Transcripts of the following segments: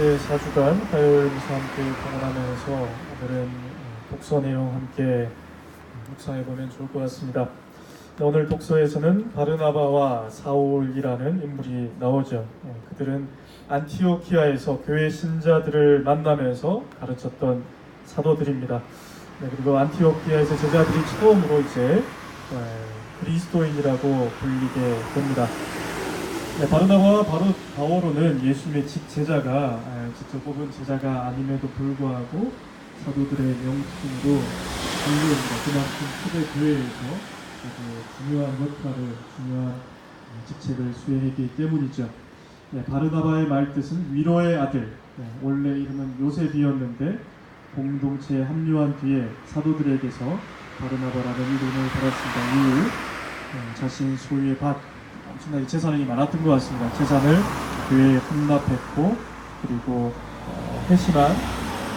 제4주간 화요일 미사 함께 동원하면서 오늘은 독서 내용 함께 묵상해보면 좋을 것 같습니다. 오늘 독서에서는 바르나바와 사울이라는 인물이 나오죠. 그들은 안티오키아에서 교회 신자들을 만나면서 가르쳤던 사도들입니다. 그리고 안티오키아에서 제자들이 처음으로 이제 그리스도인이라고 불리게 됩니다. 바르나바와 바오로는 예수님의 직제자가 직접 뽑은 제자가 아님에도 불구하고 사도들의 명칭으로 불립니다. 그만큼 초대교회에서 아주 중요한 역할을, 중요한 직책을 수행했기 때문이죠. 바르나바의 말뜻은 위로의 아들, 원래 이름은 요셉이었는데 공동체에 합류한 뒤에 사도들에게서 바르나바라는 이름을 받았습니다. 이후 자신 소유의 밭, 엄청나게 재산이 많았던 것 같습니다. 재산을 교회에 헌납했고, 그리고 회심한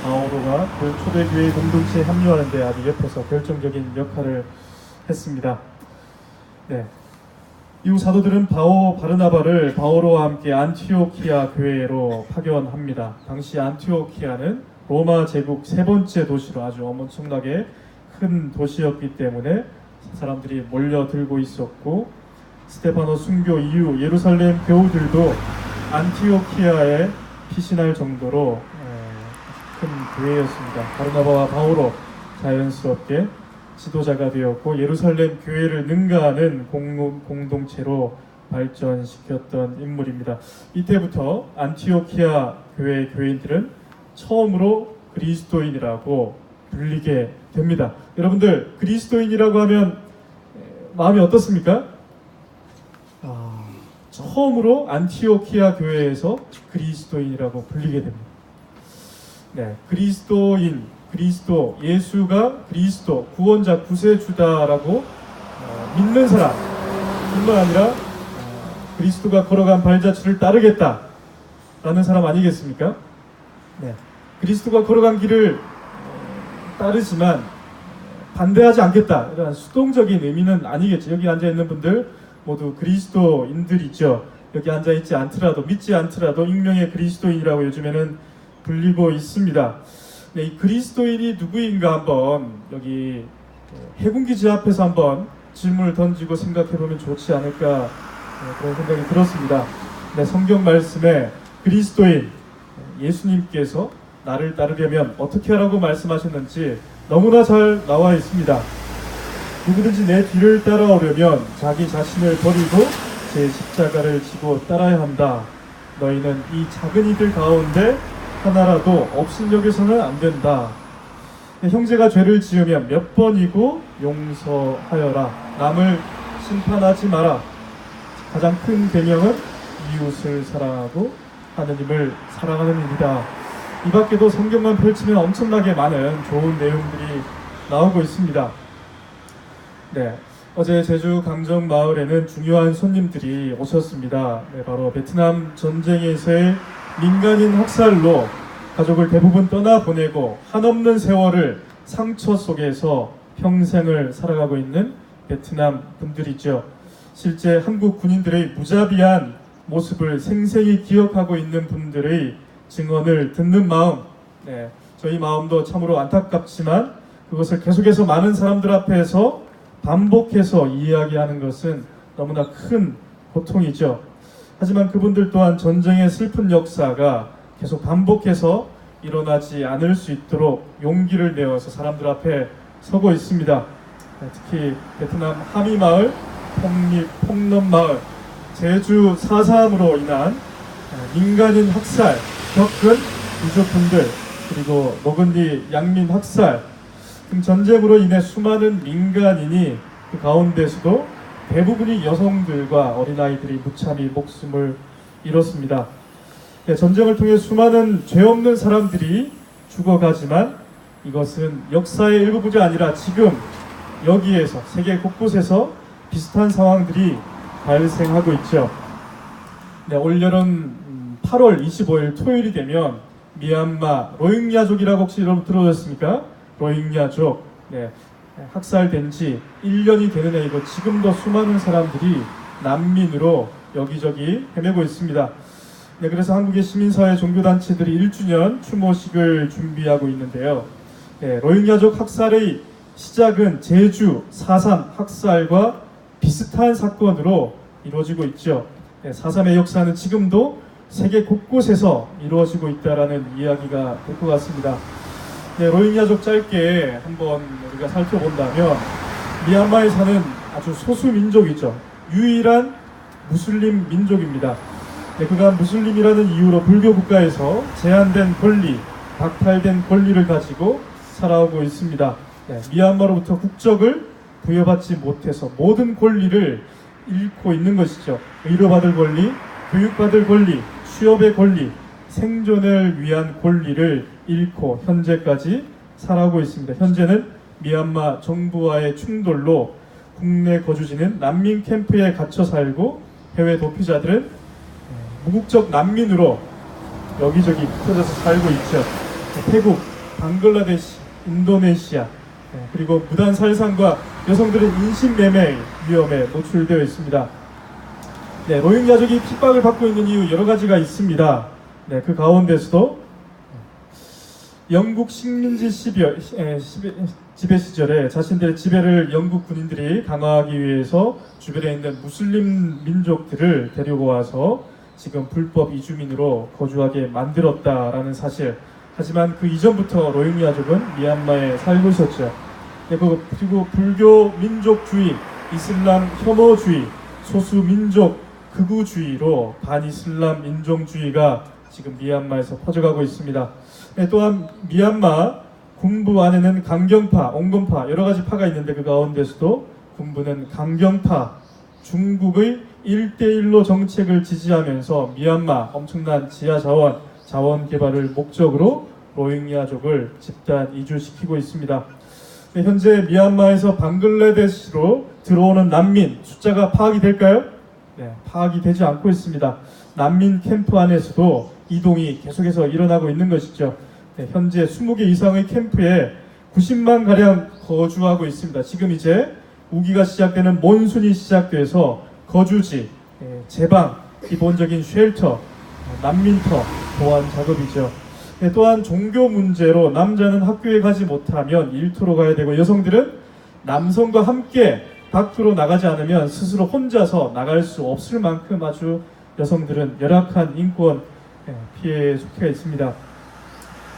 바오로가 그 초대교회 공동체에 합류하는 데 아주 옆에서 결정적인 역할을 했습니다. 이후 사도들은 바르나바를 바오로와 함께 안티오키아 교회로 파견합니다. 당시 안티오키아는 로마 제국 세 번째 도시로 아주 엄청나게 큰 도시였기 때문에 사람들이 몰려들고 있었고, 스테파노 순교 이후 예루살렘 교우들도 안티오키아에 피신할 정도로 큰 교회였습니다. 바르나바와 바오로 자연스럽게 지도자가 되었고 예루살렘 교회를 능가하는 공동체로 발전시켰던 인물입니다. 이때부터 안티오키아 교회의 교인들은 처음으로 그리스도인이라고 불리게 됩니다. 여러분들, 그리스도인이라고 하면 마음이 어떻습니까? 처음으로 안티오키아 교회에서 그리스도인이라고 불리게 됩니다. 그리스도인, 그리스도, 예수가 그리스도, 구원자, 구세주다라고 믿는 사람뿐만 아니라 그리스도가 걸어간 발자취를 따르겠다라는 사람 아니겠습니까? 그리스도가 걸어간 길을 따르지만 반대하지 않겠다, 이런 수동적인 의미는 아니겠죠. 여기 앉아있는 분들 모두 그리스도인들이죠. 여기 앉아있지 않더라도, 믿지 않더라도 익명의 그리스도인이라고 요즘에는 불리고 있습니다. 이 그리스도인이 누구인가 한번 여기 해군기지 앞에서 한번 질문을 던지고 생각해보면 좋지 않을까, 그런 생각이 들었습니다. 성경 말씀에 그리스도인, 예수님께서 나를 따르려면 어떻게 하라고 말씀하셨는지 너무나 잘 나와 있습니다. 누구든지 내 뒤를 따라오려면 자기 자신을 버리고 제 십자가를 지고 따라야 한다. 너희는 이 작은 이들 가운데 하나라도 없인 여겨서는 안 된다. 형제가 죄를 지으면 몇 번이고 용서하여라. 남을 심판하지 마라. 가장 큰 계명은 이웃을 사랑하고 하느님을 사랑하는 일이다. 이 밖에도 성경만 펼치면 엄청나게 많은 좋은 내용들이 나오고 있습니다. 어제 제주 강정 마을에는 중요한 손님들이 오셨습니다. 바로 베트남 전쟁에서의 민간인 학살로 가족을 대부분 떠나보내고 한없는 세월을 상처 속에서 평생을 살아가고 있는 베트남 분들이죠. 실제 한국 군인들의 무자비한 모습을 생생히 기억하고 있는 분들의 증언을 듣는 마음, 저희 마음도 참으로 안타깝지만 그것을 계속해서 많은 사람들 앞에서 반복해서 이야기하는 것은 너무나 큰 고통이죠. 하지만 그분들 또한 전쟁의 슬픈 역사가 계속 반복해서 일어나지 않을 수 있도록 용기를 내어서 사람들 앞에 서고 있습니다. 특히 베트남 하미마을, 폭넘마을, 제주 4.3으로 인한 민간인 학살 겪은 유족분들, 그리고 노근리 양민 학살 등 전쟁으로 인해 수많은 민간인이 그 가운데서도 대부분이 여성들과 어린아이들이 무참히 목숨을 잃었습니다. 전쟁을 통해 수많은 죄 없는 사람들이 죽어가지만 이것은 역사의 일부분이 아니라 지금 여기에서 세계 곳곳에서 비슷한 상황들이 발생하고 있죠. 올여름 8월 25일 토요일이 되면 미얀마 로힝야족이라고 혹시 여러분 들어보셨습니까? 로힝야족, 학살된 지 1년이 되는 해이고 지금도 수많은 사람들이 난민으로 여기저기 헤매고 있습니다. 네, 그래서 한국의 시민사회 종교단체들이 1주년 추모식을 준비하고 있는데요. 네, 로힝야족 학살의 시작은 제주 4.3 학살과 비슷한 사건으로 이루어지고 있죠. 네, 4.3의 역사는 지금도 세계 곳곳에서 이루어지고 있다라는 이야기가 될 것 같습니다. 네, 로힝야족 짧게 한번 우리가 살펴본다면 미얀마에 사는 아주 소수 민족이죠. 유일한 무슬림 민족입니다. 네, 그간 무슬림이라는 이유로 불교 국가에서 제한된 권리, 박탈된 권리를 가지고 살아오고 있습니다. 네, 미얀마로부터 국적을 부여받지 못해서 모든 권리를 잃고 있는 것이죠. 의료받을 권리, 교육받을 권리, 취업의 권리, 생존을 위한 권리를 잃고 현재까지 살아오고 있습니다. 현재는 미얀마 정부와의 충돌로 국내 거주지는 난민 캠프에 갇혀 살고 해외 도피자들은 무국적 난민으로 여기저기 흩어져서 살고 있죠. 태국, 방글라데시, 인도네시아, 그리고 무단 살상과 여성들의 인신매매 위험에 노출되어 있습니다. 네, 로힝야족이 핍박을 받고 있는 이유 여러 가지가 있습니다. 네, 그 가운데서도 영국 식민지 지배 시절에 자신들의 지배를 영국 군인들이 강화하기 위해서 주변에 있는 무슬림 민족들을 데리고 와서 지금 불법 이주민으로 거주하게 만들었다라는 사실. 하지만 그 이전부터 로힝야족은 미얀마에 살고 있었죠. 그리고 불교 민족주의, 이슬람 혐오주의, 소수 민족 극우주의로 반이슬람 인종주의가 지금 미얀마에서 퍼져가고 있습니다. 네, 또한 미얀마 군부 안에는 강경파, 온건파 여러 가지 파가 있는데 그 가운데서도 군부는 강경파, 중국의 1대1로 정책을 지지하면서 미얀마 엄청난 지하 자원 개발을 목적으로 로힝야족을 집단 이주시키고 있습니다. 네, 현재 미얀마에서 방글라데시로 들어오는 난민 숫자가 파악이 될까요? 네, 파악이 되지 않고 있습니다. 난민 캠프 안에서도 이동이 계속해서 일어나고 있는 것이죠. 네, 현재 20개 이상의 캠프에 90만 가량 거주하고 있습니다. 지금 이제 우기가 시작되는 몬순이 시작돼서 거주지, 제방, 기본적인 쉘터, 난민터 보완 작업이죠. 네, 또한 종교 문제로 남자는 학교에 가지 못하면 일터로 가야 되고 여성들은 남성과 함께 밖으로 나가지 않으면 스스로 혼자서 나갈 수 없을 만큼 아주 여성들은 열악한 인권 피해에 속해 있습니다.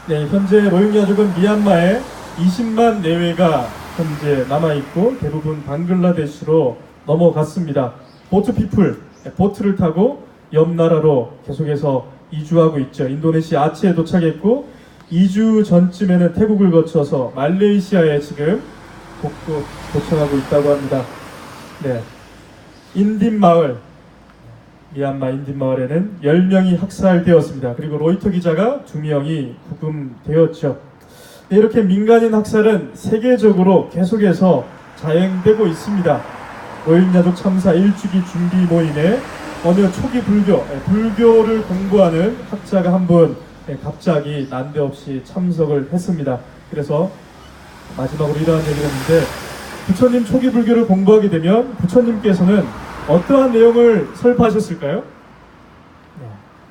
네, 현재 로힝야족은 미얀마에 20만 내외가 현재 남아있고 대부분 방글라데시로 넘어갔습니다. 보트피플, 보트를 타고 옆 나라로 계속해서 이주하고 있죠. 인도네시아 아체에 도착했고 2주 전쯤에는 태국을 거쳐서 말레이시아에 지금 복도 도착하고 있다고 합니다. 네, 인딘마을, 미얀마 인딘마을에는 10명이 학살되었습니다. 그리고 로이터 기자가 2명이 구금되었죠. 네, 이렇게 민간인 학살은 세계적으로 계속해서 자행되고 있습니다. 로힝야족 참사 1주기 준비 모임에 어느 초기 불교를 공부하는 학자가 한 분 갑자기 난데없이 참석을 했습니다. 그래서 마지막으로 이러한 얘기를 했는데, 부처님 초기 불교를 공부하게 되면 부처님께서는 어떠한 내용을 설파하셨을까요?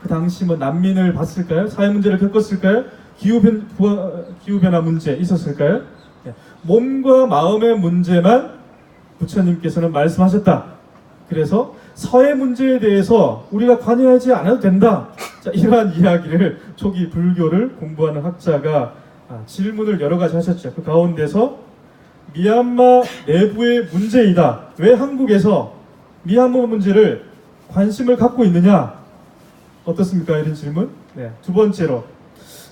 그 당시 뭐 난민을 봤을까요? 사회 문제를 겪었을까요? 기후변화 문제 있었을까요? 몸과 마음의 문제만 부처님께서는 말씀하셨다. 그래서 사회 문제에 대해서 우리가 관여하지 않아도 된다. 자, 이러한 이야기를 초기 불교를 공부하는 학자가 질문을 여러 가지 하셨죠. 그 가운데서 미얀마 내부의 문제이다. 왜 한국에서 미얀마 문제를 관심을 갖고 있느냐? 어떻습니까? 이런 질문. 네, 두 번째로,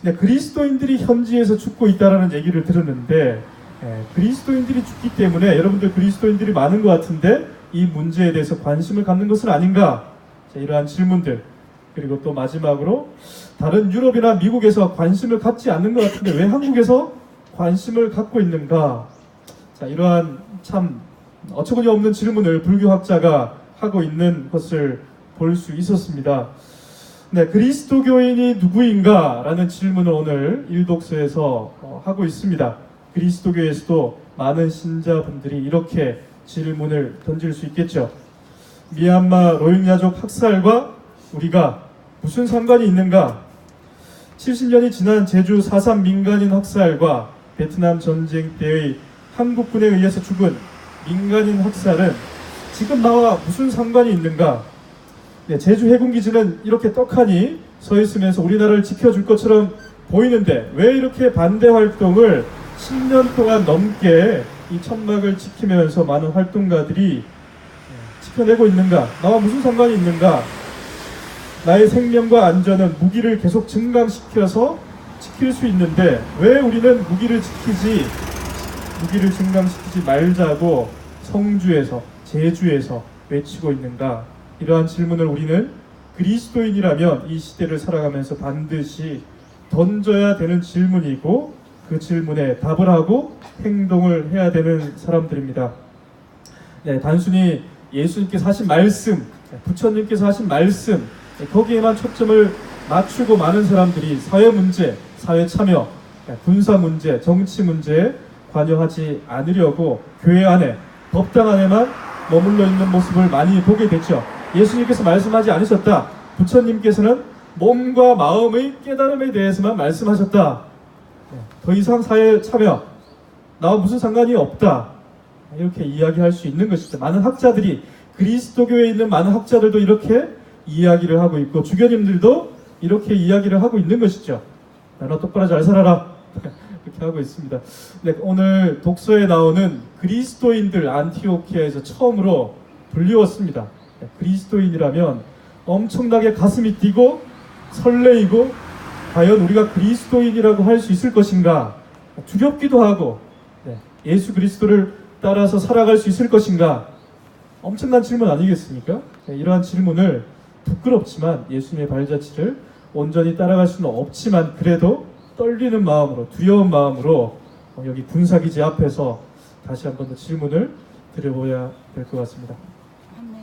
네, 그리스도인들이 현지에서 죽고 있다라는 얘기를 들었는데, 그리스도인들이 죽기 때문에 여러분들 그리스도인들이 많은 것 같은데 이 문제에 대해서 관심을 갖는 것은 아닌가? 자, 이러한 질문들. 그리고 또 마지막으로, 다른 유럽이나 미국에서 관심을 갖지 않는 것 같은데 왜 한국에서 관심을 갖고 있는가? 자, 이러한 참 어처구니 없는 질문을 불교학자가 하고 있는 것을 볼 수 있었습니다. 네, 그리스도교인이 누구인가? 라는 질문을 오늘 일독서에서 하고 있습니다. 그리스도교에서도 많은 신자분들이 이렇게 질문을 던질 수 있겠죠. 미얀마 로힝야족 학살과 우리가 무슨 상관이 있는가? 70년이 지난 제주 4.3 민간인 학살과 베트남 전쟁 때의 한국군에 의해서 죽은 민간인 학살은 지금 나와 무슨 상관이 있는가? 네, 제주 해군기지는 이렇게 떡하니 서 있으면서 우리나라를 지켜줄 것처럼 보이는데 왜 이렇게 반대 활동을 10년 동안 넘게 이 천막을 지키면서 많은 활동가들이 지켜내고 있는가? 나와 무슨 상관이 있는가? 나의 생명과 안전은 무기를 계속 증강시켜서 지킬 수 있는데 왜 우리는 무기를 증강시키지 말자고 성주에서 제주에서 외치고 있는가? 이러한 질문을 우리는 그리스도인이라면 이 시대를 살아가면서 반드시 던져야 되는 질문이고 그 질문에 답을 하고 행동을 해야 되는 사람들입니다. 네, 단순히 예수님께서 하신 말씀, 부처님께서 하신 말씀 거기에만 초점을 맞추고 많은 사람들이 사회 문제, 사회 참여, 군사 문제, 정치 문제에 관여하지 않으려고 교회 안에, 법당 안에만 머물러 있는 모습을 많이 보게 됐죠. 예수님께서 말씀하지 않으셨다. 부처님께서는 몸과 마음의 깨달음에 대해서만 말씀하셨다. 더 이상 사회 참여, 나와 무슨 상관이 없다. 이렇게 이야기할 수 있는 것이죠. 많은 학자들이, 그리스도교에 있는 많은 학자들도 이렇게 이야기를 하고 있고 주교님들도 이렇게 이야기를 하고 있는 것이죠. 너 똑바로 잘 살아라. 이렇게 하고 있습니다. 네, 오늘 독서에 나오는 그리스도인들 안티오키아에서 처음으로 불리웠습니다. 네, 그리스도인이라면 엄청나게 가슴이 뛰고 설레이고 과연 우리가 그리스도인이라고 할 수 있을 것인가? 두렵기도 하고 네, 예수 그리스도를 따라서 살아갈 수 있을 것인가? 엄청난 질문 아니겠습니까? 네, 이러한 질문을 부끄럽지만 예수님의 발자취를 온전히 따라갈 수는 없지만 그래도 떨리는 마음으로 두려운 마음으로 여기 군사기지 앞에서 다시 한 번 더 질문을 드려봐야 될 것 같습니다. 아멘.